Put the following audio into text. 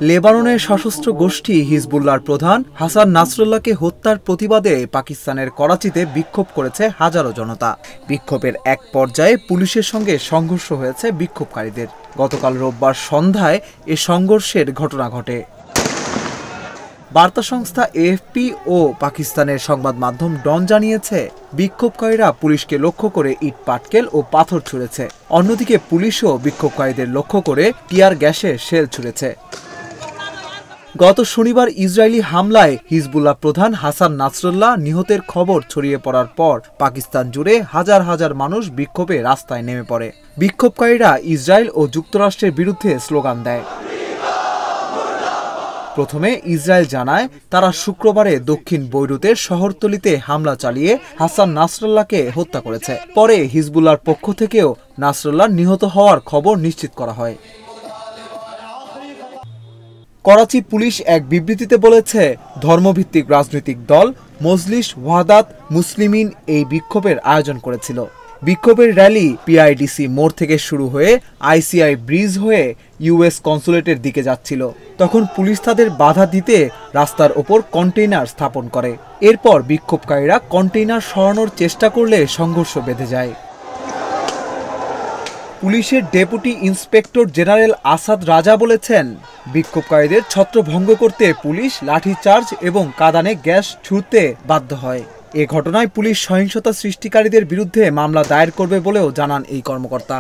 লেবাননের সশস্ত্র গোষ্ঠী হিজবুল্লাহর প্রধান হাসান নাসরুল্লাহকে হত্যার প্রতিবাদে পাকিস্তানের করাচিতে বিক্ষোভ করেছে হাজারো জনতা। বিক্ষোভের এক পর্যায়ে পুলিশের সঙ্গে সংঘর্ষ হয়েছে বিক্ষোভকারীদের। গতকাল রোববার সন্ধ্যায় এ সংঘর্ষের ঘটনা ঘটে। বার্তা সংস্থা এএফপি ও পাকিস্তানের সংবাদ মাধ্যম ডন জানিয়েছে, বিক্ষোভকারীরা পুলিশকে লক্ষ্য করে ইট পাটকেল ও পাথর ছুঁড়েছে। অন্যদিকে পুলিশও বিক্ষোভকারীদের লক্ষ্য করে টিয়ার গ্যাসের শেল ছুঁড়েছে। গত শনিবার ইসরায়েলি হামলায় হিজবুল্লাহ প্রধান হাসান নাসরুল্লাহ নিহতের খবর ছড়িয়ে পড়ার পর পাকিস্তান জুড়ে হাজার হাজার মানুষ বিক্ষোভে রাস্তায় নেমে পড়ে। বিক্ষোভকারীরা ইসরায়েল ও যুক্তরাষ্ট্রের বিরুদ্ধে স্লোগান দেয়। প্রথমে ইসরায়েল জানায়, তারা শুক্রবারে দক্ষিণ বৈরুতের শহরতলিতে হামলা চালিয়ে হাসান নাসরুল্লাহকে হত্যা করেছে। পরে হিজবুল্লাহর পক্ষ থেকেও নাসরুল্লাহ নিহত হওয়ার খবর নিশ্চিত করা হয়। করাচি পুলিশ এক বিবৃতিতে বলেছে, ধর্মভিত্তিক রাজনৈতিক দল মজলিস ওয়াহদাত মুসলিমিন এই বিক্ষোভের আয়োজন করেছিল। বিক্ষোভের র্যালি পিআইডিসি মোড় থেকে শুরু হয়ে আইসিআই ব্রিজ হয়ে ইউএস কনসুলেটের দিকে যাচ্ছিল। তখন পুলিশ তাদের বাধা দিতে রাস্তার ওপর কন্টেইনার স্থাপন করে। এরপর বিক্ষোভকারীরা কন্টেইনার সরানোর চেষ্টা করলে সংঘর্ষ বেঁধে যায়। পুলিশের ডেপুটি ইন্সপেক্টর জেনারেল আসাদ রাজা বলেছেন, বিক্ষোভকারীদের ছত্রভঙ্গ করতে পুলিশ লাঠিচার্জ এবং কাঁদানে গ্যাস ছুড়তে বাধ্য হয়। এ ঘটনায় পুলিশ সহিংসতা সৃষ্টিকারীদের বিরুদ্ধে মামলা দায়ের করবে বলেও জানান এই কর্মকর্তা।